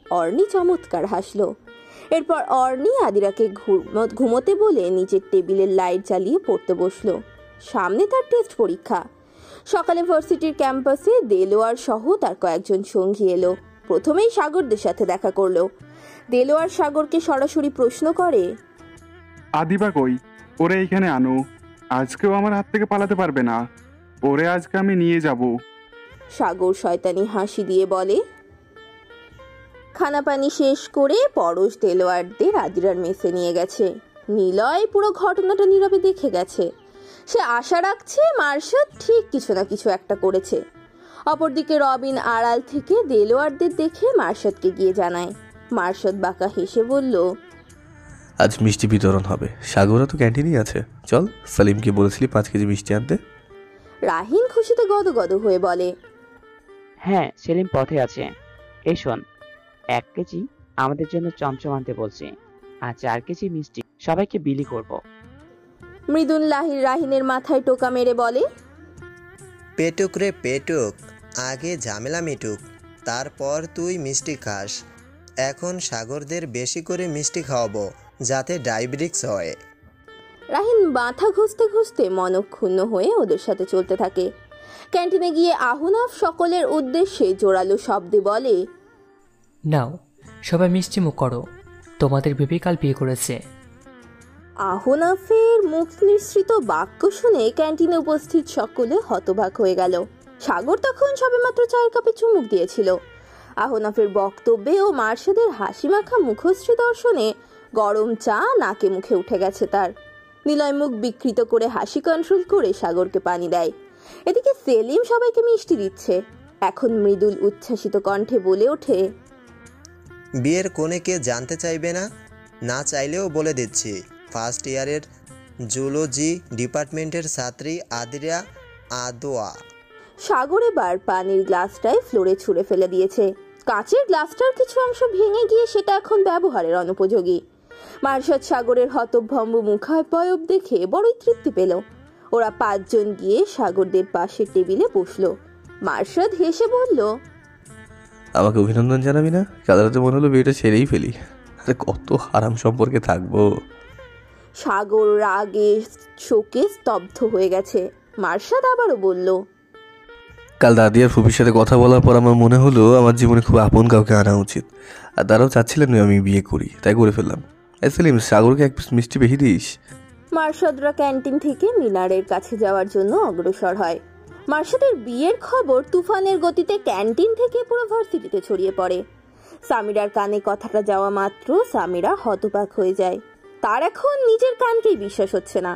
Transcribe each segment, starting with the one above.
অর্ণি চমৎকার হাসলো। এরপর অর্ণি আদিরাকে ঘুমোতে বলে নিচের টেবিলের লাইট জ্বালিয়ে পড়তে বসলো। সামনে তার টেস্ট পরীক্ষা। সকালে ভার্সিটির ক্যাম্পাসে দেলোয়ার সহ তার কয়েকজন সঙ্গী এলো। প্রথমেই সাগরদের সাথে দেখা করলো। দেলোয়ার সাগরকে সরাসরি প্রশ্ন করে, আদিবা কই? ওরে এইখানে আনো, আজকেও আমার হাত থেকে পালাতে পারবে না, ওরে আজকে আমি নিয়ে যাব। সাগর শয়তানি হাসি দিয়ে বলে। খানাপানি শেষ করে পরশ দেলোয়ারদের আদিরার মেসে নিয়ে গেছে। নিলয় পুরো ঘটনাটা নীরবে দেখে গেছে। সে আশা রাখছে মার্শাদ ঠিক কিছু না কিছু একটা করেছে। অপরদিকে রবিন আড়াল থেকে দেলোয়ারদের দেখে মার্শাদকে গিয়ে জানায়। মার্শাদ বাঁকা হেসে বলল, আজ মিষ্টি বিতরণ হবে, সাগরও তো ক্যান্টিনেই আছে, চল। সালিমকে বলেছিলি 5 কেজি মিষ্টি আনতে। রাহিন খুশিতে গদগদ হয়ে বলে, হ্যাঁ সেলিম পথে আছে। এই শোন, 1 কেজি আমাদের জন্য চমচম আনতে বলছি, আর 4 কেজি মিষ্টি সবাইকে বিলি করব। মৃদুল রাহিনের মাথায় টোকা মেরে বলে, পেটুক রে পেটুক, আগে ঝামেলা মিটুক, তারপর তুই মিষ্টি খাস। এখন সাগরদের বেশি করে মিষ্টি খাওয়াবো, যাতে ডায়াবেটিস হয়। রাহিন মাথা ঘুষতে ঘুষতে মনক্ষুণ্ণ হয়ে ওদের সাথে চলতে থাকে। ক্যান্টিনে গিয়ে আহনাফ সকলের উদ্দেশ্যে জোরালো শব্দে বলে, নাও সবাই মিষ্টি মুখ করো, তোমাদের বেবি কাল বিয়ে করেছে। আহনাফের মুখ নিঃসৃত বাক্য শুনে ক্যান্টিনে উপস্থিত সকলে হতবাক হয়ে গেল। সাগর তখন সবেমাত্র চায়ের কাপে চুমুক দিয়েছিল। আহনাফের বক্তব্যে ও মার্শাদের হাসি মাখা মুখশ্রী দর্শনে গরম চা নাকে মুখে উঠে গেছে তার। নিলয় মুখ বিকৃত করে হাসি কন্ট্রোল করে সাগরকে পানি দেয়। এদিকে সেলিম সবাইকে মিষ্টি দিচ্ছে। এখন মৃদুল উচ্ছ্বাসিত কণ্ঠে বলে ওঠে, বিয়ের কনেকে জানতে চাইবে না? না চাইলেও বলে দিচ্ছি, ফার্স্ট ইয়ারের জুলজি ডিপার্টমেন্টের ছাত্রী আদিরা আদোয়া। সাগর এবার পানির গ্লাসটায় ফ্লোরে ছুঁড়ে ফেলে দিয়েছে। কাচের গ্লাসটার কিছু অংশ ভেঙে গিয়ে সেটা এখন ব্যবহারের অনুপযোগী। মার্শাদ সাগরের হতভম্ব মুখাবয়ব দেখে বড়ই তৃপ্তি পেল। ওরা 5 জন গিয়ে সাগরদের পাশের টেবিলে বসলো। মার্শাদ হেসে বলল, আমাকে অভিনন্দন জানাবি না? কাল রাতে মনে হলো বিয়েটা ছেড়েই ফেলি। আরে কত হারাম সম্পর্কে থাকবো। সাগর রাগে শোকে স্তব্ধ হয়ে গেছে। মার্শাদ আবারও বলল, কাল দাদি আর ফুপির সাথে কথা বলার পর আমার মনে হলো আমার জীবনে খুব আপন কাউকে আনা উচিত, আর তারাও চাচ্ছিলেন আমি বিয়ে করি, তাই করে ফেললাম। সেলিম, সাগরকে 1 পিস মিষ্টি বেশি দিস। মার্শাদরা ক্যান্টিন থেকে মিনারের কাছে যাওয়ার জন্য অগ্রসর হয়। মার্শাদের বিয়ের খবর তুফানের গতিতে ক্যান্টিন থেকে পুরো ভার্সিটিতে ছড়িয়ে পড়ে। সামিরার কানে কথাটা যাওয়া মাত্র সামিরা হতবাক হয়ে যায়। তার এখন নিজের কানকেই বিশ্বাস হচ্ছে না।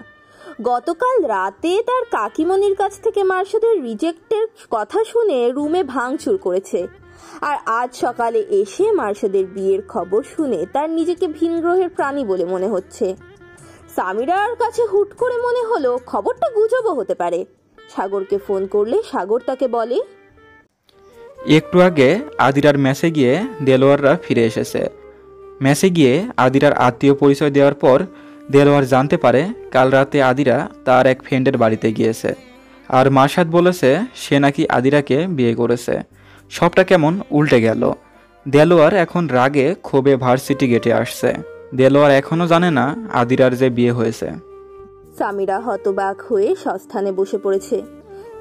গতকাল রাতে তার কাকিমণির কাছ থেকে মার্শাদের রিজেক্টের কথা শুনে রুমে ভাঙচুর করেছে, আর আজ সকালে এসে মার্শাদের বিয়ের খবর শুনে তার নিজেকে ভিনগ্রহের প্রাণী বলে মনে হচ্ছে। সামিরার কাছে হুট করে মনে হলো খবরটা গুজবও হতে পারে। সাগরকে ফোন করলে সাগর তাকে বলে, একটু আগে আদিরার মেসে গিয়ে দেলোয়াররা ফিরে এসেছে। মেসে গিয়ে আদিরার আত্মীয় পরিচয় দেওয়ার পর দেলোয়ার জানতে পারে কাল রাতে আদিরা তার এক ফ্রেন্ডের বাড়িতে গিয়েছে, আর মার্শাদ বলেছে সে নাকি আদিরাকে বিয়ে করেছে। সবটা কেমন উল্টে গেল। দেলোয়ার এখন রাগে ক্ষোভে ভার্সিটি গেটে আসছে। দেলোয়ার এখনো জানে না আদিরার যে বিয়ে হয়েছে। সামিরা হতবাক হয়ে সস্থানে বসে পড়েছে।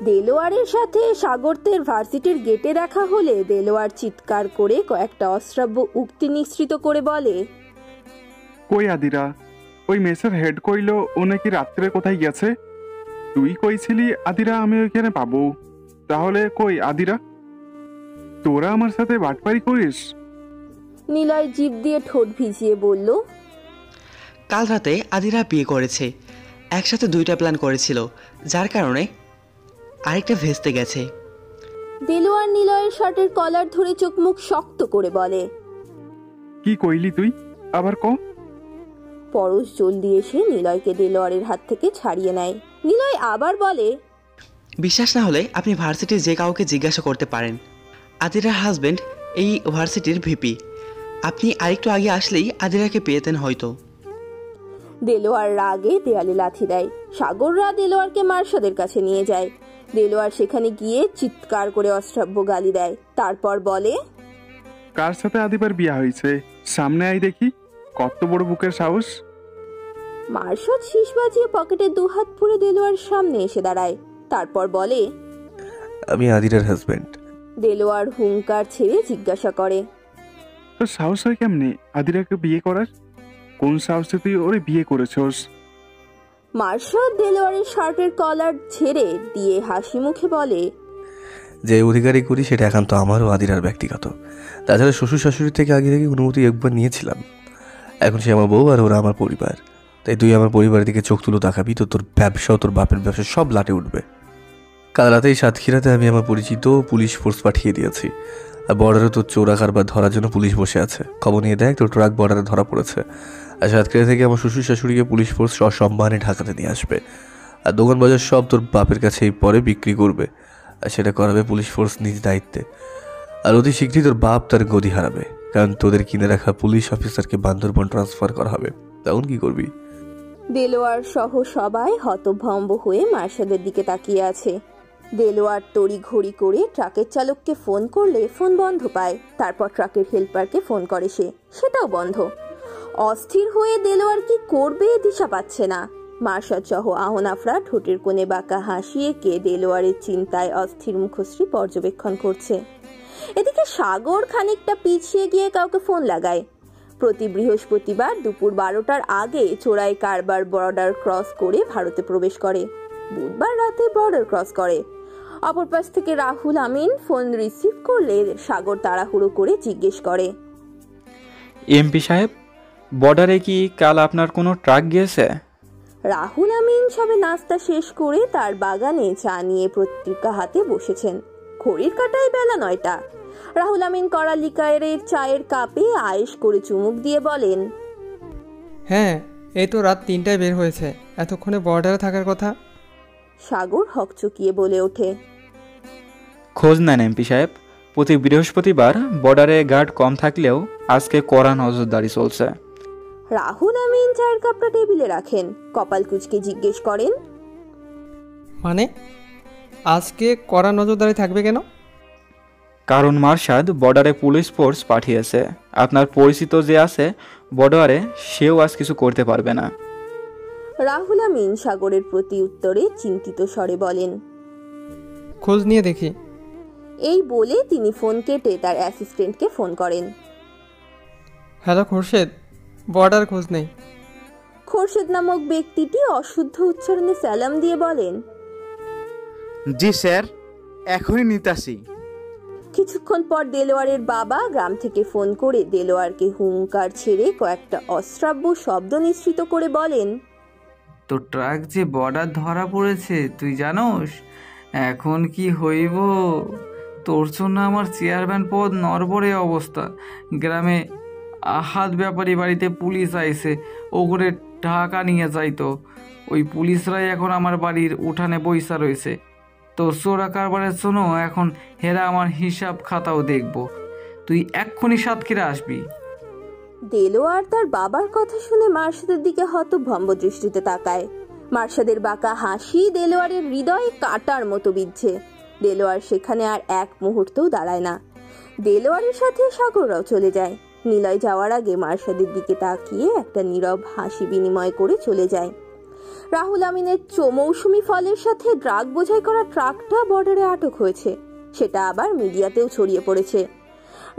দেলোয়ারের সাথে সাগরদের ভার্সিটির গেটে দেখা হলে দেলোয়ার চিৎকার করে কয়েকটা অশ্রাব্য উক্তি নিঃসৃত করে বলে, কই আদিরা? ওই মেসের হেড কইল ও নাকি রাত্রে কোথায় গেছে। তুই কইছিলি আদিরা আমি ওইখানে পাবো, তাহলে কই আদিরা? তোরা আমার সাথে বাটপারি করিস? নিলয় জিভ দিয়ে ঠোঁট ভিজিয়ে বলল, কাল রাতে আদিরা বিয়ে করেছে। একসাথে 2টা প্ল্যান করেছিল, যার কারণে আরেকটা ভেস্তে গেছে। দেলোয়ার নিলয়ের শার্টের কলার ধরে চোখ মুখ শক্ত করে বলে, কি কইলি তুই? আবার ক। পরশ জলদি এসে নিলয়কে দেলোয়ারের হাত থেকে ছাড়িয়ে নেয়। নিলয় আবার বলে, বিশ্বাস না হলে আপনি ভার্সিটির যে কাউকে জিজ্ঞাসা করতে পারেন। আদিরার হাজবেন্ড এই ভার্সিটির ভিপি। আপনি আরেকটু আগে আসলেই আদিরাকে পেতেন হয়তো। দেলোয়ার রাগে দেয়ালে লাথি দেয়। সাগররা দেলোয়ারকে মার্শাদের কাছে নিয়ে যায়। দেলোয়ার সেখানে গিয়ে চিৎকার করে অশ্রাব্য গালি দেয়, তারপর বলে, কার সাথে আদিবার বিয়া হয়েছে? সামনে আই দেখি, কত বড় বুকের সাহস। মার্শাদ শীষ বাজিয়ে পকেটে দুহাত পুরে দেলোয়ার সামনে এসে দাঁড়ায়, তারপর বলে, আমি আদিরার হাজব্যান্ড। দেলোয়ার হুঙ্কার ছেড়ে জিজ্ঞাসা করে, তোর সাহস হয় কেমনে আদিরাকে বিয়ে করার? কোন সাহসে তুই ওরে বিয়ে করেছস? মার্শাদ দেলোয়ারের শার্টের কলার ছেড়ে দিয়ে হাসি মুখে বলে, যে অধিকারই করি সেটা একান্ত আমার ও আদিরার ব্যক্তিগত। তাছাড়া শ্বশুর শাশুড়ি থেকে আগে থেকে অনুমতি একবার নিয়েছিলাম। এখন সে আমার বউ আর ওরা আমার পরিবার। তাই তুই আমার পরিবারের দিকে চোখ তুলো তাকাবি তো তোর ব্যবসা তোর বাপের ব্যবসা সব লাটে উঠবে। কাল রাতেই সাতক্ষীরাতে আমি আমার পরিচিত পুলিশ ফোর্স পাঠিয়ে দিয়েছি। আর বর্ডারে তোর চোরা কারবার ধরার জন্য পুলিশ বসে আছে। খবর নিয়ে দেখ তোর ট্রাক বর্ডারে ধরা পড়েছে। আর সাতক্ষীরা থেকে আমার শ্বশুর শাশুড়িকে পুলিশ ফোর্স সসম্মানে ঢাকাতে নিয়ে আসবে। আর দোকান বাজার সব তোর বাপের কাছেই পরে বিক্রি করবে। আর সেটা করাবে পুলিশ ফোর্স নিজ দায়িত্বে। আর অতি শীঘ্রই তোর বাপ তার গদি হারাবে, কারণ তোদের কিনে রাখা পুলিশ অফিসারকে বান্দরবন ট্রান্সফার করা হবে। তখন কি করবি? দেলোয়ার সহ সবাই হতভম্ব হয়ে মার্শাদের দিকে তাকিয়ে আছে। দেলোয়ার তড়ি ঘড়ি করে ট্রাকের চালককে ফোন করলে ফোন বন্ধ পায়। তারপর ট্রাকের হেল্পারকে ফোন করে সেটাও বন্ধ। অস্থির হয়ে দেলোয়ার কি করবে দিশা পাচ্ছে না। মার্শাদ সহ আহনাফরা ঠোঁটের কোণে বাঁকা হাসি এঁকে দেলোয়ারের চিন্তায় অস্থির মুখশ্রী পর্যবেক্ষণ করছে। এদিকে সাগর খানিকটা পিছিয়ে গিয়ে কাউকে ফোন লাগায়। প্রতি বৃহস্পতিবার দুপুর 12টার আগে চোরাই কারবার বর্ডার ক্রস করে ভারতে প্রবেশ করে। বুধবার রাতে বর্ডার ক্রস করে। অপর পাশ থেকে রাহুল আমিন ফোন রিসিভ করলে সাগর তাড়াহুড়ো করে জিজ্ঞেস করে, এমপি সাহেব, বর্ডারে কি কাল আপনার কোনো ট্রাক গিয়েছে? রাহুল আমিন সবে নাস্তা শেষ করে তার বাগানে চা নিয়ে পত্রিকা হাতে বসেছেন। ঘড়ির কাঁটায় বেলা 9টা। রাহুল আমিন কড়া লিকারের চায়ের কাপে আয়েশ করে চুমুক দিয়ে বলেন, হ্যাঁ, এই তো রাত 3টায় বের হয়েছে, এতক্ষণে বর্ডারে থাকার কথা। সাগর হকচকিয়ে বলে ওঠে, খোঁজ নেন এমপি সাহেব। প্রতি বৃহস্পতিবার বর্ডারে গার্ড কম থাকলেও আজকে কড়া নজরদারি চলছে। রাহুল আমিন চায়ের কাপটা টেবিলে রাখেন, কপাল কুঁচকে জিজ্ঞেস করেন, মানে আজকে কড়া নজরদারি থাকবে কেন? কারণ মার্শাদ বর্ডারে পুলিশ ফোর্স পাঠিয়েছে। আপনার পরিচিত যে আছে বর্ডারে, সেও আজ কিছু করতে পারবে না। রাহুল আমিন সাগরের প্রতি উত্তরে চিন্তিত স্বরে বলেন, খোঁজ নিয়ে দেখি। এই বলে তিনি ফোন কেটে তার অ্যাসিস্ট্যান্টকে ফোন করেন। হ্যালো খোরশেদ, বর্ডার খোঁজ নেই। খোরশেদ নামক ব্যক্তিটি অশুদ্ধ উচ্চারণে সালাম দিয়ে বলেন, জি স্যার, এখনই নিতাসি। কিছুক্ষণ পর দেলোয়ারের বাবা গ্রাম থেকে ফোন করে দেলোয়ারকে হুঙ্কার ছেড়ে কয়েকটা অশ্রাব্য শব্দ নিঃসৃত করে বলেন, তোর ট্রাক যে বর্ডার ধরা পড়েছে তুই জানোস? এখন কি হইব? তোর জন্য আমার চেয়ারম্যান পদ নড়বড়ে অবস্থা। গ্রামে আহাত ব্যাপারী বাড়িতে পুলিশ আইছে, ও করে ঢাকা নিয়ে যাইতো। ওই পুলিশরাই এখন আমার বাড়ির উঠানে বইসা রয়েছে। তোর চোরা কারবারের জন্য এখন হেরা আমার হিসাব খাতাও দেখবো। তুই এক্ষুনি সাতক্ষীরা আসবি। দেলোয়ার তার বাবার কথা শুনে মার্শাদের দিকে হতভম্ব দৃষ্টিতে তাকায়। মার্শাদের বাঁকা হাসি দেলোয়ারের হৃদয়ে কাটার মতো বিঁধছে। দেলোয়ার সেখানে আর এক মুহূর্তও দাঁড়ায় না। দেলোয়ারের সাথে সাগররাও চলে যায়। নিলয় যাওয়ার আগে মার্শাদের দিকে তাকিয়ে একটা নীরব হাসি বিনিময় করে চলে যায়। রাহুল আমিনের মৌসুমি ফলের সাথে ড্রাগ বোঝাই করা ট্রাকটা বর্ডারে আটক হয়েছে, সেটা আবার মিডিয়াতেও ছড়িয়ে পড়েছে।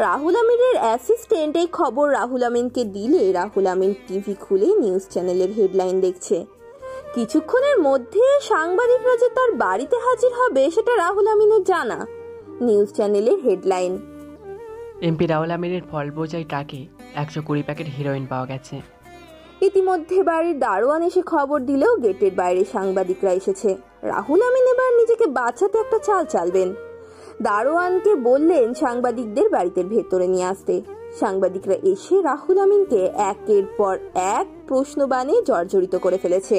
রাহুল আমিনের অ্যাসিস্ট্যান্ট এই খবর রাহুল আমিনকে দিলে রাহুল আমিন টিভি খুলে নিউজ চ্যানেলের হেডলাইন দেখছে। কিছুক্ষণের মধ্যে সাংবাদিকরা যে তার বাড়িতে হাজির হবে সেটা রাহুল আমিনের জানা। নিউজ চ্যানেলের হেডলাইন, এমপি রাহুল আমিনের ফল বোঝাই ট্রাকে 120 প্যাকেট হিরোইন পাওয়া গেছে। ইতিমধ্যে বাড়ির দারোয়ান এসে খবর দিলেও গেটের বাইরে সাংবাদিকরা এসেছে। রাহুল আমিন এবার নিজেকে বাঁচাতে একটা চাল চালবেন। দারোয়ানকে বললেন সাংবাদিকদের বাড়িতে ভেতরে নিয়ে আসতে। সাংবাদিকরা এসে রাহুল আমিনকে একের পর এক প্রশ্নবাণে জর্জরিত করে ফেলেছে।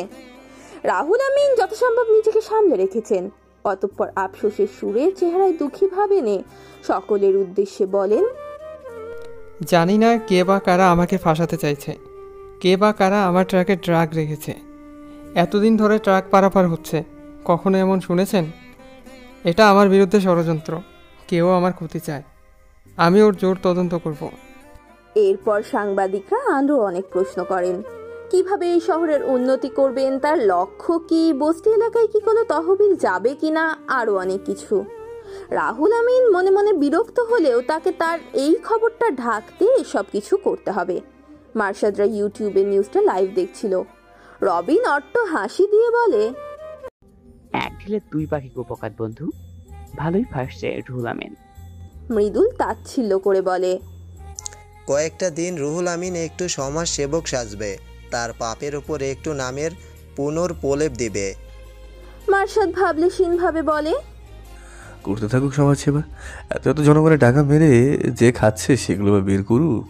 রাহুল আমিন যথাসম্ভব নিজেকে সামলে রেখেছেন। অতঃপর আফসোসের সুরে চেহারায় দুঃখী ভাব এনে সকলের উদ্দেশ্যে বলেন, জানি না কে বা কারা আমাকে ফাঁসাতে চাইছে, কে বা কারা আমার ট্রাকে ড্রাগ রেখেছে। এতদিন ধরে ট্রাক পারাপার হচ্ছে, কখনো এমন শুনেছেন? এটা আমার বিরুদ্ধে ষড়যন্ত্র, কেউ আমার ক্ষতি চায়, আমি ওর জোর তদন্ত করব। এরপর সাংবাদিকরা আরও অনেক প্রশ্ন করেন। কিভাবে এই শহরের উন্নতি করবেন, তার লক্ষ্য কি, বস্তি এলাকায় কি কোনো তহবিল যাবে কিনা, আরও অনেক কিছু। রাহুল আমিন মনে মনে বিরক্ত হলেও তাকে তার এই খবরটা ঢাকতে এসব কিছু করতে হবে। মার্শাদরা ইউটিউবে নিউজটা লাইভ দেখছিল। রবিন অট্ট হাসি দিয়ে বলে, এক ঢিলে দুই পাখি উপকার বন্ধু, ভালোই ফাঁসছে রুহুল আমিন। মৃদুল তাচ্ছিল্য করে বলে, কয়েকটা দিন রুহুল আমিন একটু সমাজ সেবক সাজবে, তার পাপের উপর একটু নামের পুনর্প্রলেপ দিবে। মার্শাদ ভাবলেশীনভাবে বলে, করতে থাকুক সমাজ সেবা। এত এত জনগণের টাকা মেরে যে খাচ্ছে সেগুলো বের করুক।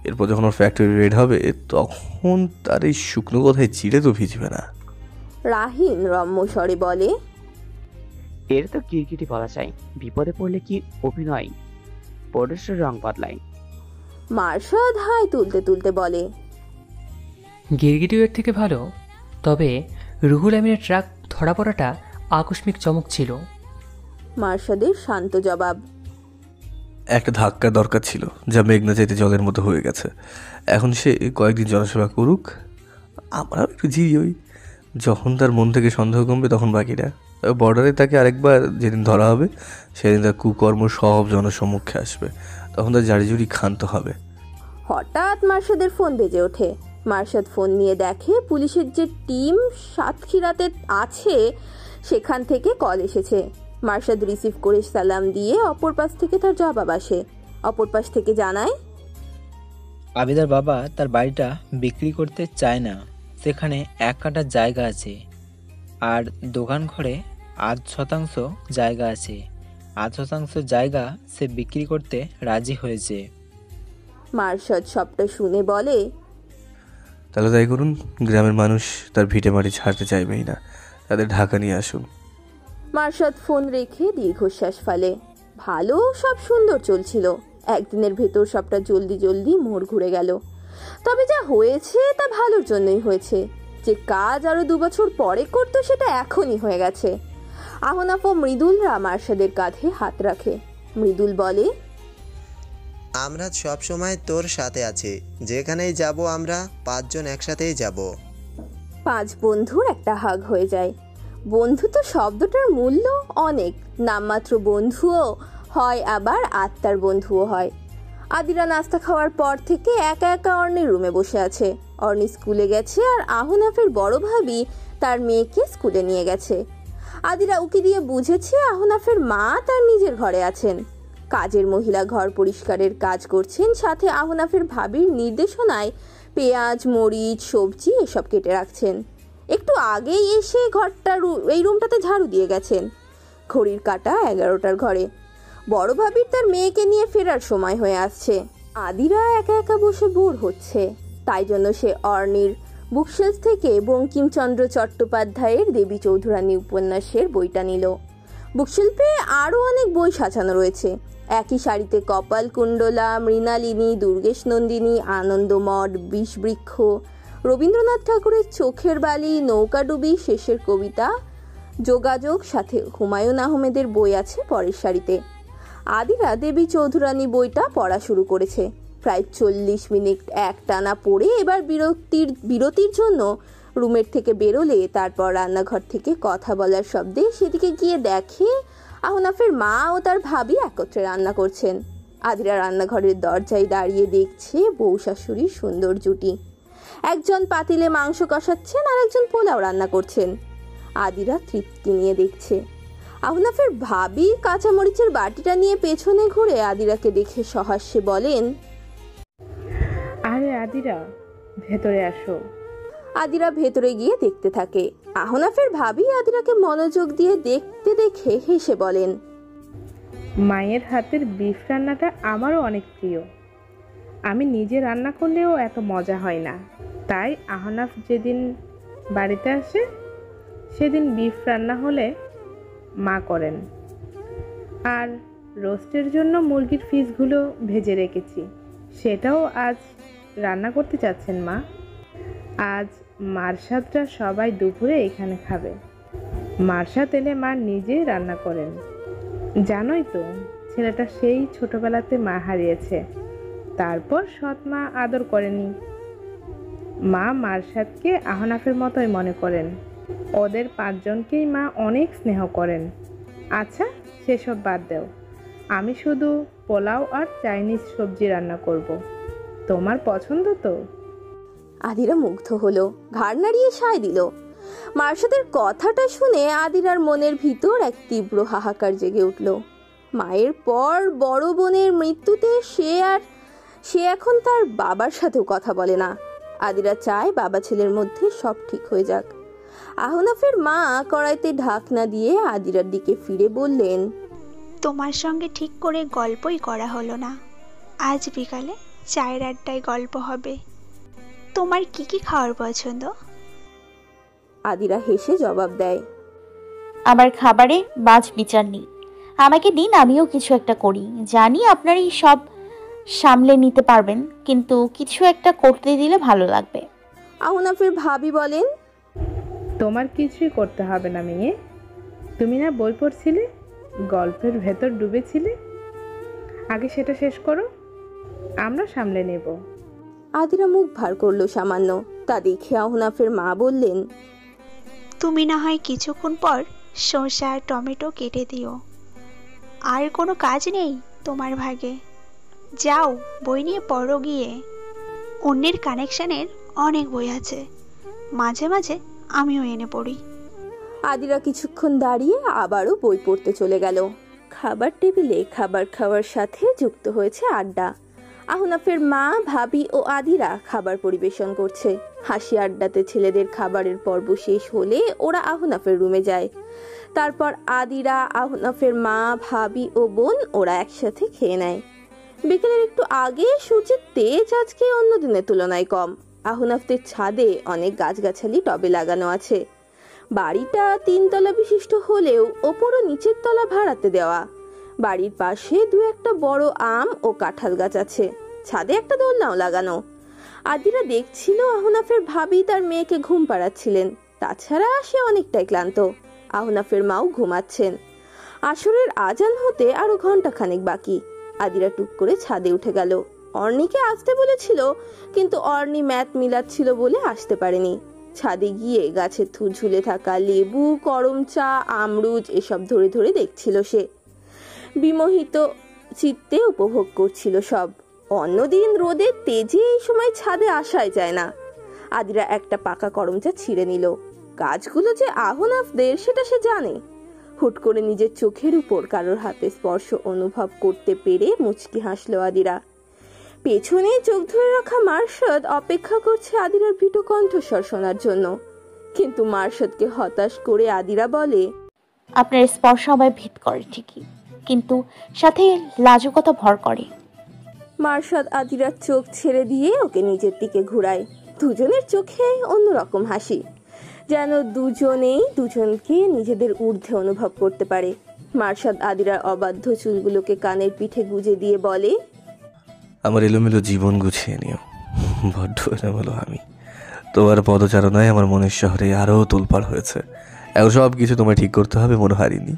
এরপর যখন ওর ফ্যাক্টরি রেড হবে তখন তার এই শুকনো কথায় চিড়ে তো ভিজবে না। রাহিন রম্য স্বরে বলে, এর তো কিরকিটি বলা চাই, বিপদে পড়লে কি অভিনয়, পরশের রং বদলায়। মার্শাদ হাই তুলতে তুলতে বলে, গিরগিটিও এর থেকে ভালো, তবে রুহুল আমিনের ট্রাক ধরা পড়াটা আকস্মিক চমক ছিল। মার্শাদের শান্ত জবাব, একটা ধাক্কা দরকার ছিল, যা মেঘনা চাইতে জলের মতো হয়ে গেছে। এখন সে কয়েকদিন জনসেবা করুক, আমরা একটু জিরি হই। যখন তার মন থেকে সন্দেহ কমবে তখন বাকিরা। বর্ডারে তাকে আরেকবার যেদিন ধরা হবে সেদিন তার কুকর্ম সব জনসম্মুখে আসবে, তখন তার জারিজুরি ক্ষান্ত হবে। হঠাৎ মার্শাদের ফোন বেজে ওঠে। মার্শাদ ফোন নিয়ে দেখে পুলিশের যে টিম সাতক্ষীরাতে আছে সেখান থেকে কল এসেছে। মার্শাদ রিসিভ করে সালাম দিয়ে অপর পাশ থেকে তার জবাব আসে। অপর পাশ থেকে জানায়, আবিদার বাবা তার বাড়িটা বিক্রি করতে চায় না, সেখানে 1 কাঠা জায়গা আছে, আর দোকান ঘরে 8% জায়গা আছে। 8% জায়গা সে বিক্রি করতে রাজি হয়েছে। মার্শাদ সবটা শুনে বলে, তাহলে তাই করুন। গ্রামের মানুষ তার ভিটে মাটি ছাড়তে চাইবেই না, তাদের ঢাকা নিয়ে আসুন। মার্শাদ ফোন রেখে দীর্ঘশ্বাস ফেলে। ভালো, সব সুন্দর চলছিল। একদিনের ভেতর সবটা জলদি জলদি মোড় ঘুরে গেল। তবে যা হয়েছে তা ভালোর জন্যই হয়েছে। যে কাজ আরো 2 বছর পরে করতো সেটা এখনই হয়ে গেছে। আহনাফ ও মৃদুলরা মার্শাদের কাঁধে হাত রাখে। মৃদুল বলে, আমরা সব সময় তোর সাথে আছি, যেখানেই যাব আমরা 5 জন একসাথেই যাব। 5 বন্ধুর একটা হাগ হয়ে যায়। বন্ধুত্ব শব্দটার মূল্য অনেক। নামমাত্র বন্ধুও হয়, আবার আত্মার বন্ধুও হয়। আদিরা নাস্তা খাওয়ার পর থেকে একা একা অর্ণির রুমে বসে আছে। অর্ণি স্কুলে গেছে আর আহনাফের বড় ভাবি তার মেয়েকে স্কুলে নিয়ে গেছে। আদিরা উকি দিয়ে বুঝেছে আহনাফের মা তার নিজের ঘরে আছেন। কাজের মহিলা ঘর পরিষ্কারের কাজ করছেন, সাথে আহনাফের ভাবির নির্দেশনায় পেঁয়াজ, মরিচ, সবজি এসব কেটে রাখছেন। একটু আগেই এসে এই রুমটাতে ঝাড়ু দিয়ে গেছেন। ঘড়ির কাঁটা 11টার ঘরে। বড় ভাবির তার মেয়েকে নিয়ে ফেরার সময় হয়ে আসছে। আদিরা একা একা বসে বোর হচ্ছে, তাই জন্য সে অর্ণির বুকশেলফ থেকে বঙ্কিমচন্দ্র চট্টোপাধ্যায়ের দেবী চৌধুরানী উপন্যাসের বইটা নিল। বুকশেলফে আরও অনেক বই সাজানো রয়েছে। একই সারিতে কপালকুণ্ডলা, মৃণালিনী, দুর্গেশ নন্দিনী, আনন্দমঠ, বিষবৃক্ষ, রবীন্দ্রনাথ ঠাকুরের চোখের বালি, নৌকাডুবি, শেষের কবিতা, যোগাযোগ, সাথে হুমায়ুন আহমেদের বই আছে পরের সারিতে। আদিরা দেবী চৌধুরানী বইটা পড়া শুরু করেছে। প্রায় 40 মিনিট একটানা পড়ে এবার বিরতির জন্য রুমের থেকে বেরোলে তারপর রান্নাঘর থেকে কথা বলার শব্দে সেদিকে গিয়ে দেখে আহনাফের মা ও তার ভাবি একত্রে রান্না করছেন। আদিরা রান্নাঘরের দরজায় দাঁড়িয়ে দেখছে বউ শাশুড়ির সুন্দর জুটি। একজন পাতিলে মাংস কষাচ্ছেন আর একজন পোলাও রান্না করছেন। আদিরা তৃপ্তি নিয়ে দেখছে। আহনাফের ভাবি কাঁচামরিচের বাটিটা নিয়ে পেছনে ঘুরে আদিরাকে দেখে সহাস্যে বলেন, আরে আদিরা, ভেতরে আসো। আদিরা ভেতরে গিয়ে দেখতে থাকে। আহনাফের ভাবি আদিরাকে মনোযোগ দিয়ে দেখতে দেখে হেসে বলেন, মায়ের হাতের বিফ রান্নাটা আমারও অনেক প্রিয়। আমি নিজে রান্না করলেও এত মজা হয় না, তাই আহনাফ যেদিন বাড়িতে আসে সেদিন বিফ রান্না হলে মা করেন। আর রোস্টের জন্য মুরগির পিসগুলো ভেজে রেখেছি, সেটাও আজ রান্না করতে চাচ্ছেন মা। আজ মার্শাদরা সবাই দুপুরে এখানে খাবে। মার্শাদ এলে মা নিজেই রান্না করেন। জানোই তো, ছেলেটা সেই ছোটবেলাতে মা হারিয়েছে, তারপর সৎ মা আদর করেনি। মা মারশাদকে আহনাফের মতোই মনে করেন। ওদের 5 জনকেই মা অনেক স্নেহ করেন। আচ্ছা, সেসব বাদ দাও, আমি শুধু পোলাও আর চাইনিজ সবজি রান্না করব। তোমার পছন্দ তো? আদিরা মুগ্ধ হলো, ঘাড় নাড়িয়ে সায় দিল। মার্শাদের কথাটা শুনে আদিরার মনের ভিতর এক তীব্র হাহাকার জেগে উঠল। মায়ের পর বড় বোনের মৃত্যুতে সে এখন তার বাবার সাথেও কথা বলে না। আদিরা চায় বাবা ছেলের মধ্যে সব ঠিক হয়ে যাক। আহনাফের মা কড়াইতে ঢাকনা দিয়ে আদিরার দিকে ফিরে বললেন, তোমার সঙ্গে ঠিক করে গল্পই করা হলো না। আজ বিকালে চায়ের আড্ডায় গল্প হবে। তোমার কি কি খাওয়ার পছন্দ? আদিরা হেসে জবাব দেয়, আমার খাবারে বাজ বিচার নেই, আমাকে দিন, আমিও কিছু একটা করি। জানি আপনারই সব সামলে নিতে পারবেন, কিন্তু কিছু একটা করতে দিলে ভালো লাগবে। আহনাফের ভাবি বলেন, তোমার কিছুই করতে হবে না মেয়ে, তুমি না বই পড়ছিলে, গল্পের ভেতর ডুবেছিলে, আগে সেটা শেষ করো, আমরা সামলে নেব। আদিরা মুখ ভার করলো সামান্য। তা দেখে আহনাফের মা বললেন, তুমি না হয় কিছুক্ষণ পর শসা আর টমেটো কেটে দিও। আর কোনো কাজ নেই তোমার ভাগে? যাও, বই নিয়ে পড়ো গিয়ে। অন্যের কানেকশনের অনেক বই আছে, মাঝে মাঝে আমিও এনে পড়ি। আদিরা কিছুক্ষণ দাঁড়িয়ে আবারও বই পড়তে চলে গেল। খাবার টেবিলে খাবার খাওয়ার সাথে যুক্ত হয়েছে আড্ডা। আহনাফের মা, ভাবি ও আদিরা খাবার পরিবেশন করছে। হাসি আড্ডাতে ছেলেদের খাবারের পর্ব শেষ হলে ওরা আহনাফের রুমে যায়। তারপর আদিরা, আহনাফের মা, ভাবি ও বোন ওরা একসাথে খেয়ে নেয়। বিকেলের একটু আগে সূর্যের তেজ আজকে অন্য দিনের তুলনায় কম। আহনাফদের ছাদে অনেক গাছগাছালি টবে লাগানো আছে। বাড়িটা 3 তলা বিশিষ্ট হলেও ওপর ও নিচের তলা ভাড়াতে দেওয়া। বাড়ির পাশে 2-1টা বড় আম ও কাঁঠাল গাছ আছে। ছাদে একটা দোলনাও লাগানো। আদিরা দেখছিল আহনাফের ভাবি তার মেয়েকে ঘুম পাড়াচ্ছিলেন। তাছাড়া সে অনেকটাই ক্লান্ত। আহনাফের মাও ঘুমাচ্ছেন। আসরের আজান হতে আরো ঘন্টাখানেক বাকি। আদিরা টুক করে ছাদে উঠে গেল। অর্ণিকে আসতে বলেছিল, কিন্তু অর্ণি ম্যাথ মিলাচ্ছিল বলে আসতে পারেনি। ছাদে গিয়ে গাছের ঝুলে থাকা লেবু, করম চা, আমরুজ এসব ধরে ধরে দেখছিল সে। বিমোহিত চিত্তে উপভোগ করছিল সব। অন্যদিন রোদের তেজে এই সময় ছাদে আসাই যায় না। আদিরা একটা পাকা করমচা ছিঁড়ে নিল। গাছগুলো যে আহনাফদের সেটা সে জানে। হুট করে নিজের চোখের উপর কারোর হাতে স্পর্শ অনুভব করতে পেরে মুচকি হাসলো আদিরা। পেছনে চোখ ধরে রাখা মার্শাদ অপেক্ষা করছে আদিরার ভীত কণ্ঠস্বর শোনার জন্য। কিন্তু মার্শাদকে হতাশ করে আদিরা বলে, আপনার স্পর্শ আমায় ভীত করে ঠিকই, কিন্তু সাথে লাজুকতা ভর করে। মার্শাদ আদিরার চোখ ছেড়ে দিয়ে ওকে নিজের দিকে ঘুরায়। দুজনের চোখে অন্যরকম হাসি, যেন দুজনেই দুজনকে নিজেদের ঊর্ধ্বে অনুভব করতে পারে। মার্শাদ আদিরার অবাধ্য চুলগুলোকে কানের পিঠে গুজে দিয়ে বলে, আমার এলোমেলো জীবন গুছিয়ে নিও, বড্ড এলোমেলো আমি। তোমার পদচারণায় আমার মনের শহরে আরও তোলপাড় হয়েছে। এখন সব কিছু তোমায় ঠিক করতে হবে মনে হারিনি।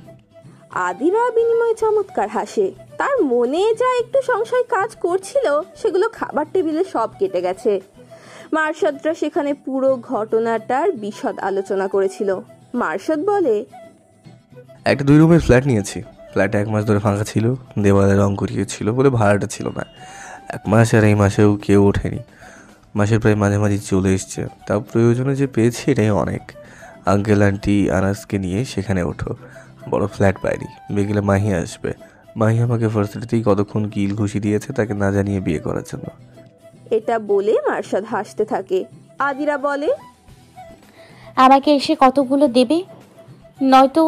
আদিরা বিনিময়ে চমৎকার হাসে। তার মনে যা একটু সংশয় কাজ করছিল সেগুলো খাবার টেবিলে সব কেটে গেছে। মার্শাদরা সেখানে পুরো ঘটনাটার বিশদ আলোচনা করেছিল। মার্শাদ বলে, একটা 2 রুমের ফ্ল্যাট নিয়েছি। ফ্ল্যাটে 1 মাস ধরে ফাঁকা ছিল, দেওয়ালে রং করিয়েছিল বলে ভাড়াটা ছিল না। 1 মাস, আর এই মাসেও কেউ ওঠেনি। মাসের প্রায় মাঝামাঝি চলে এসছে। তাও প্রয়োজনে যে পেয়েছি এটাই অনেক। আঙ্কেল আন্টি আনাসকে নিয়ে সেখানে ওঠো, বড় ফ্ল্যাট পাইনি। বিকেলে মাহি আসবে। মাহি আমাকে ভার্সিটিতেই কতক্ষণ কিল ঘুষি দিয়েছে তাকে না জানিয়ে বিয়ে করার জন্য। এটা বলে মার্শাদ হাসতে থাকে। আদিরা বলে, আমাকে এসে কতগুলো দেবে, নয়তো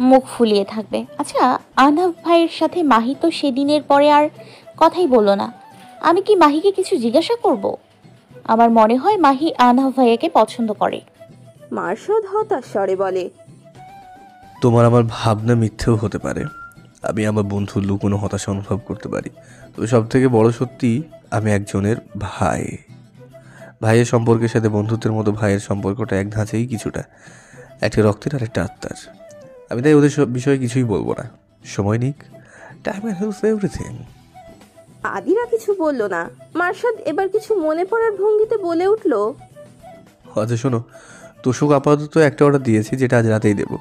মুখ ফুলিয়ে থাকবে। আচ্ছা, আহনাফ ভাইয়ের সাথে মাহি তো সেদিনের পরে আর কথাই বলল না। আমি কি মাহিকে কিছু জিজ্ঞাসা করব? আমার মনে হয় মাহি আহনাফ ভাইয়াকে পছন্দ করে। মার্শাদ হতাশ স্বরে বলে, তোমার আমার ভাবনা মিথ্যেও হতে পারে। আমি আমার বন্ধুর লুকোনো হতাশা অনুভব করতে পারি। তবে সব থেকে বড় সত্যি, আমি একজনের ভাই। ভাইয়ের সম্পর্কের সাথে বন্ধুত্বের মতো ভাইয়ের সম্পর্কটা এক ধাঁচেই কিছুটা, একটা রক্তের আর একটা আত্মার। আমি তাই ওদের সব বিষয়ে কিছুই বলবো না। সময় নিক, টাইম হেল্পস এভরিথিং। আদিরা কিছু বলল না। মার্শাদ এবার কিছু মনে পড়ার ভঙ্গিতে বলে উঠল, আচ্ছা শোনো, তোষক আপাতত একটা অর্ডার দিয়েছি, যেটা আজ রাতেই দেবো।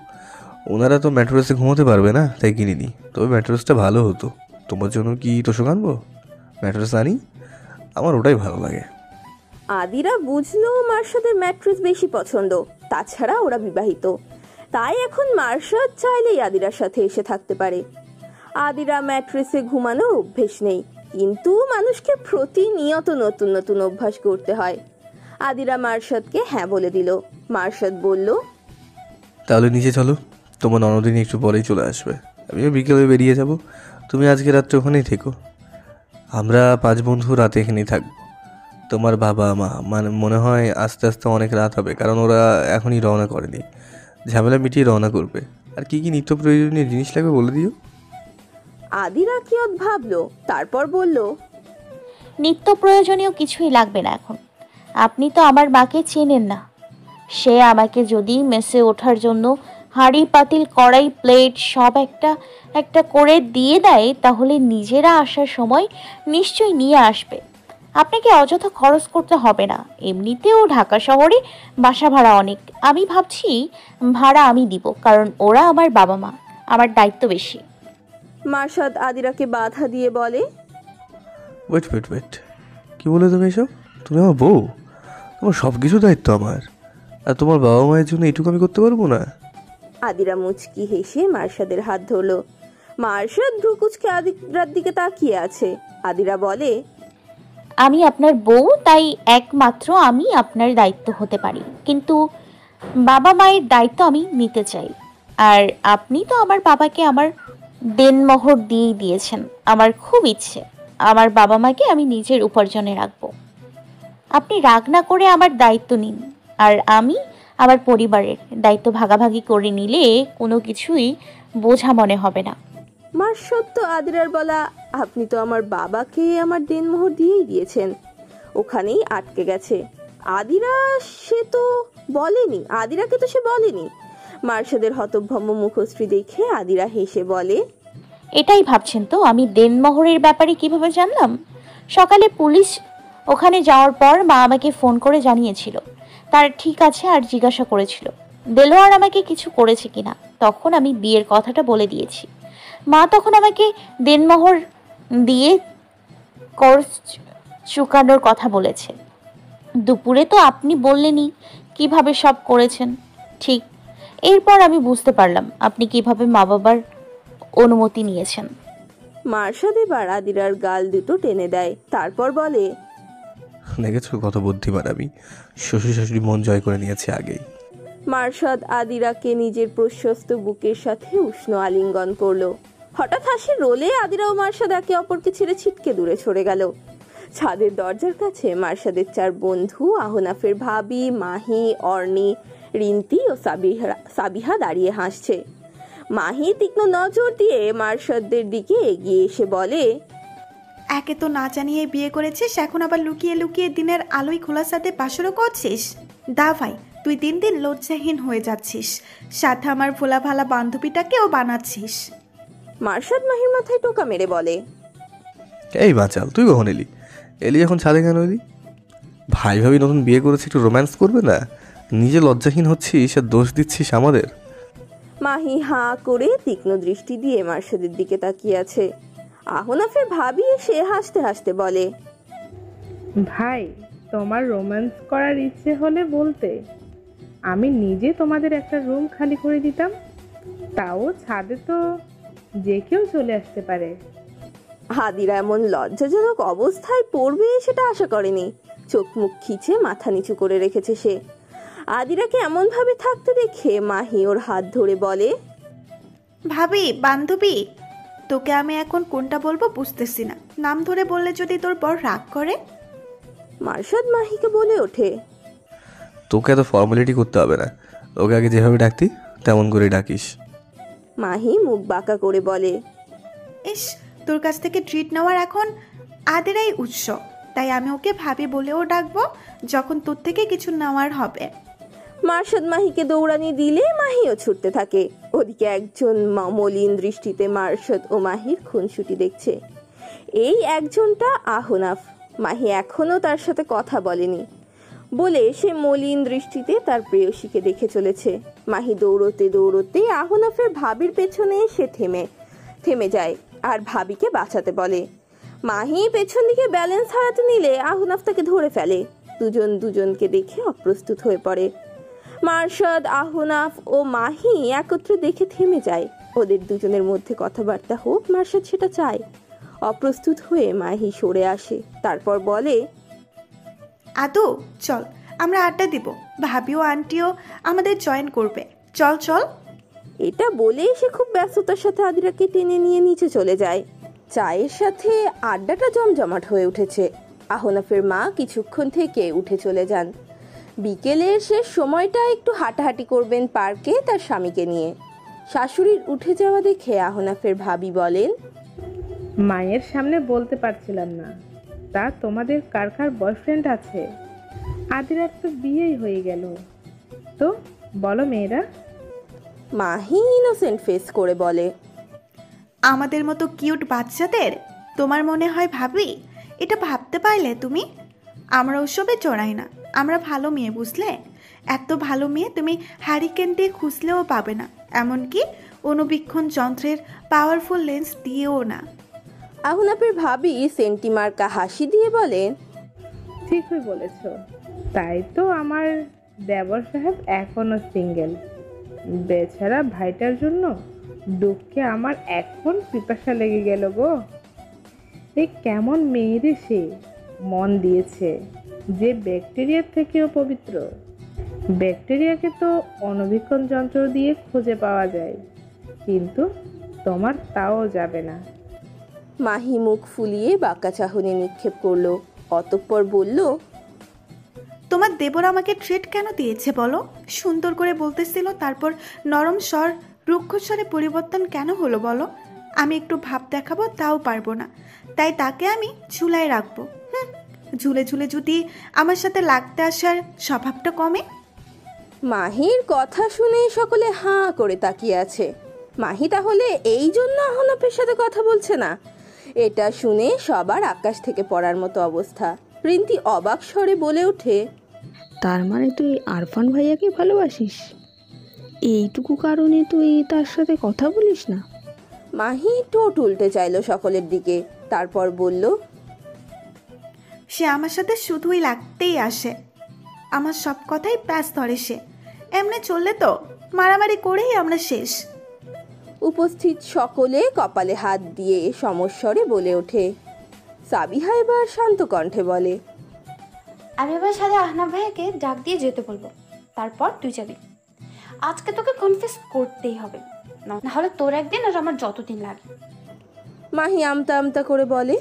ওনারা তো ম্যাট্রেসে ঘুমোতে পারবে না, তাই কিনিনি। তবে ম্যাট্রেসটা ভালো হতো। তোমার জন্য কি তোষক আনবো? ম্যাট্রেস আনি, আমার ওটাই ভালো লাগে। আদিরা বুঝলো মার্শাদের ম্যাট্রেস বেশি পছন্দ। তাছাড়া ওরা বিবাহিত, তাই এখন মার্শাদ চাইলেই আদিরার সাথে এসে থাকতে পারে। আদিরা ম্যাট্রেসে ঘুমানোর অভ্যেস নেই, কিন্তু মানুষকে প্রতিনিয়ত নতুন নতুন অভ্যাস করতে হয়। আদিরা মার্শাদকে হ্যাঁ বলে দিল। মার্শাদ বলল, তাহলে নিচে চলো, তোমার ননদিনী একটু পরেই চলে আসবে। আমিও বিকেলে বেরিয়ে যাব, তুমি আজকে রাত্রে ওখানেই থেকো। আমরা 5 বন্ধু রাতে এখানেই থাকবো। তোমার বাবা মা মনে হয় আস্তে আস্তে অনেক রাত হবে, কারণ ওরা এখনই রওনা করেনি। ঝামেলা মিটিয়ে রওনা করবে। আর কি কি নিত্য প্রয়োজনীয় জিনিস লাগবে বলে দিও। আদিরা কিয়ৎ ভাবলো, তারপর বলল, নিত্য প্রয়োজনীয় কিছুই লাগবে না এখন। আপনি তো আমার মাকে চেনেন না। সে আমাকে যদি মেসে ওঠার জন্য হাঁড়ি পাতিল কড়াই প্লেট সব একটা একটা করে দিয়ে দেয়, তাহলে নিজেরা আসার সময় নিশ্চয়ই নিয়ে আসবে। আপনাকে অযথা খরচ করতে হবে না। এমনিতেও ঢাকা শহরে বাসা ভাড়া অনেক। আমি ভাবছি ভাড়া আমি দিব, কারণ ওরা আমার বাবা মা, আমার দায়িত্ব বেশি। মার্শাদ আদিরাকে বাধা দিয়ে বলে, ওয়েট, কি বলে তুমি এসব? তুমি আমার বউ, তোমার সব কিছু দায়িত্ব আমার। আর তোমার বাবা মায়ের জন্য এটুকু আমি করতে পারবো না? আদিরা মুচকি হেসে মার্শাদের হাত ধরলো। মার্শাদ ভ্রুকুচকে আদিরার দিকে তাকিয়ে আছে। আদিরা বলে, আমি আপনার বউ, তাই একমাত্র আমি আপনার দায়িত্ব হতে পারি, কিন্তু বাবা মায়ের দায়িত্ব আমি নিতে চাই। আর আপনি তো আমার বাবাকে আমার দেনমোহর দিয়েই দিয়েছেন। আমার খুব ইচ্ছে আমার বাবা মাকে আমি নিজের উপার্জনে রাখবো। আপনি রাগ না করে আমার দায়িত্ব নিন, আর আমি আমার পরিবারের দায়িত্ব ভাগাভাগি করে নিলে কোনো কিছুই বোঝা মনে হবে না। মার্শাদ তো আদিরার বলা আপনি তো আমার বাবাকে আমার দেনমোহর দিয়েই দিয়েছেন ওখানেই আটকে গেছে। আদিরাকে তো সে বলেনি। মার্শাদের হতভম্ব মুখশ্রী দেখে আদিরা হেসে বলে, এটাই ভাবছেন তো আমি দেনমোহরের ব্যাপারে কিভাবে জানলাম? সকালে পুলিশ ওখানে যাওয়ার পর মা আমাকে ফোন করে জানিয়েছিল। তার ঠিক আছে আর জিজ্ঞাসা করেছিল দেলোয়ার আমাকে কিছু করেছে কিনা। তখন আমি বিয়ের কথাটা বলে দিয়েছি। মা তখন আমাকে দেনমোহর দিয়ে কোর্স চুকানোর কথা বলেছে। দুপুরে তো আপনি বললেনই কিভাবে সব করেছেন। ঠিক এরপর আমি বুঝতে পারলাম আপনি কিভাবে মা বাবার অনুমতি নিয়েছেন। মার্শাদ এবার আদিরার গাল দুটো টেনে দেয়, তারপর বলে, দেখেছো কত বুদ্ধিমান আমি। শ্বশুর শাশুড়ি মন জয় করে নিয়েছে আগেই। মার্শাদ আদিরাকে নিজের প্রশস্ত বুকের সাথে উষ্ণ আলিঙ্গন করলো। হঠাৎ হাসির রোলে আদিরা ও মার্শাদ একে অপরকে ছেড়ে ছিটকে দূরে সরে গেল। ছাদের দরজার কাছে মার্শাদের 4 বন্ধু, আহনাফের ভাবি, মাহি, অর্নি, রিন্তি ও সাবিহা দাঁড়িয়ে হাসছে। মাহি তীক্ষ্ণ নজর দিয়ে মার্শাদদের দিকে এগিয়ে এসে বলে, একে তো না জানিয়ে বিয়ে করেছিস, এখন আবার লুকিয়ে লুকিয়ে দিনের আলোয় খোলার সাথে বাসরও করছিস। দা ভাই, তুই দিন দিন লজ্জাহীন হয়ে যাচ্ছিস, সাথে আমার ভোলা ভালা বান্ধবীটাকেও বানাচ্ছিস। মার্শাদ মাহির মাথায় টোকা মেরে বলে, এই বাচাল, তুই কখন এলি? এখন ছাদে কেন এলি? ভাই ভাবি নতুন বিয়ে করেছি, একটু রোম্যান্স করবে না? নিজে লজ্জাহীন হচ্ছিস আর দোষ দিচ্ছিস আমাদের। মাহি হাঁ করে তীক্ষ্ণ দৃষ্টি দিয়ে মার্শাদের দিকে তাকিয়ে আছে। আহনাফের ভাবি এসে হাসতে হাসতে বলে, ভাই, তোমার রোম্যান্স করার ইচ্ছে হলে বলতে, আমি নিজে তোমাদের একটা রুম খালি করে দিতাম। তাও ছাদে তো যে কেউ চলে আসতে পারে। আদিরা এমন লজ্জাজনক অবস্থায় পড়বে সেটা আশা করেনি। চোখ মুখ খিচে মাথা নিচু করে রেখেছে সে। আদিরাকে এমন ভাবে থাকতে দেখে মাহি ওর হাত ধরে বলে, ভাবি, বান্ধবী, তোকে আমি এখন কোনটা বলবো বুঝতেছি না। নাম ধরে বললে যদি তোর বর রাগ করে। মার্শাদ মাহিকে বলে ওঠে, তোকে এত ফর্মালিটি করতে হবে না, ওকে আগে যেভাবে ডাকতি তেমন করে ডাকিস। মাহি মুখ বাঁকা করে বলে, ইস, তোর কাছ থেকে ট্রিট নেওয়ার এখন আদিরাই উৎস, তাই আমি ওকে ভাবি বলেও ডাকবো যখন তোর থেকে কিছু নেওয়ার হবে। মার্শাদ মাহিকে দৌড়ানি দিলে মাহিও ছুটতে থাকে। ওদিকে একজন মলিন দৃষ্টিতে মার্শাদ ও মাহির খুনসুটি দেখছে। এই একজনটা আহনাফ। মাহি এখনো তার সাথে কথা বলেনি বলে সে মলিন দৃষ্টিতে তার প্রেয়সীকে দেখে চলেছে। মাহি দৌড়তে দৌড়তে আহনাফের ভাবির পেছনে এসে থেমে যায় আর ভাবিকে বাঁচাতে বলে। মাহি পেছন দিকে ব্যালেন্স হারাতে নিলে আহনাফ তাকে ধরে ফেলে। দুজন দুজনকে দেখে অপ্রস্তুত হয়ে পড়ে। মার্শাদ, আহনাফ ও মাহি একত্রে দেখে থেমে যায়। ওদের দুজনের মধ্যে কথাবার্তা হোক, মার্শাদ সেটা চায়। অপ্রস্তুত হয়ে মাহি সরে আসে, তারপর বলে, আদু চল আমরা আড্ডা দিব, ভাবিও আন্টিও আমাদের জয়েন করবে, চল চল। এটা বলেই সে খুব ব্যস্ততার সাথে আদিরাকে টেনে নিয়ে নিচে চলে যায়। চায়ের সাথে আড্ডাটা জমজমাট হয়ে উঠেছে। আহনাফের মা কিছুক্ষণ থেকে উঠে চলে যান। বিকেলের শেষ সময়টা একটু হাঁটাহাঁটি করবেন পার্কে তার স্বামীকে নিয়ে। শাশুড়ির উঠে যাওয়া দেখে আহনাফের ভাবি বলেন, মায়ের সামনে বলতে পারছিলাম না, তা তোমাদের কার কার বয়ফ্রেন্ড আছে? আদিরার তো বিয়েই হয়ে গেল, তো বলো মেয়েরা। মাহি ইনোসেন্ট ফেস করে বলে, আমাদের মতো কিউট বাচ্চাদের তোমার মনে হয় ভাবি? এটা ভাবতে পারলে তুমি? আমরা ওসবে চড়াই না, আমরা ভালো মেয়ে, বুঝলে? এত ভালো মেয়ে তুমি হ্যারিকেন দিয়ে খুঁজলেও পাবে না, এমনকি অনুবীক্ষণ যন্ত্রের পাওয়ারফুল লেন্স দিয়েও না। আহনাফের ভাবি সেন্টিমার্কা হাসি দিয়ে বলে, ঠিকই বলেছ, তাই তো আমার দেবর সাহেব এখনো সিঙ্গেল। বেচারা ভাইটার জন্য দুঃখে আমার এখন পিপাসা লেগে গেল গো। এই কেমন মেয়েরে সে মন দিয়েছে, যে ব্যাকটেরিয়ার থেকেও পবিত্র। ব্যাকটেরিয়াকে তো অনুবীক্ষণ যন্ত্র দিয়ে খুঁজে পাওয়া যায়, কিন্তু তোমার তাও যাবে না। মাহি মুখ ফুলিয়ে বাঁকা চাহনি নিক্ষেপ করলো, অতঃপর বলল, তোমার দেবর আমাকে ট্রিট কেন দিয়েছে বলো? সুন্দর করে বলতেছিল, তারপর নরম স্বর রুক্ষ স্বরে পরিবর্তন কেন হলো বলো? আমি একটু ভাব দেখাবো তাও পারবো না, তাই তাকে আমি ঝুলায় রাখবো। ঝুলে ঝুলে যদি আমার সাথে লাগতে আসার স্বভাবটা কমে। মাহির কথা শুনে সকলে হাঁ করে তাকিয়ে আছে। মাহি তাহলে এই জন্য আহনাফের সাথে কথা বলছে না? এটা শুনে সবার আকাশ থেকে পড়ার মতো অবস্থা। রিন্তি অবাক স্বরে বলে ওঠে, তার মানে তুই আরফান ভাইয়াকে ভালোবাসিস? এইটুকু কারণে তুই তার সাথে কথা বলিস না? মাহি ঠোঁট উল্টে চাইল সকলের দিকে, তারপর বলল, সে আমার সাথে শুধুই লাগতেই আসে, আমার সব কথাই প্যাস ধরে সে। এমনি চললে তো মারামারি করেই আমরা শেষ। উপস্থিত সকলে কপালে হাত দিয়ে সমস্বরে বলে ওঠে। সাবিহা এবার শান্ত কণ্ঠে বলে, আমি এবার সাথে আহনাফ ভাইয়াকে ডাক দিয়ে যেতে বলবো, তারপর তুই যাবি। আজকে তোকে কনফেস করতেই হবে, না হলে তোর একদিন আর আমার যতদিন লাগে। মাহি আমতা আমতা করে বলে,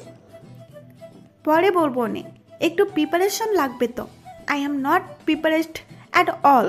পরে বলবো নে, একটু প্রিপারেশন লাগবে তো। I am not prepared at all.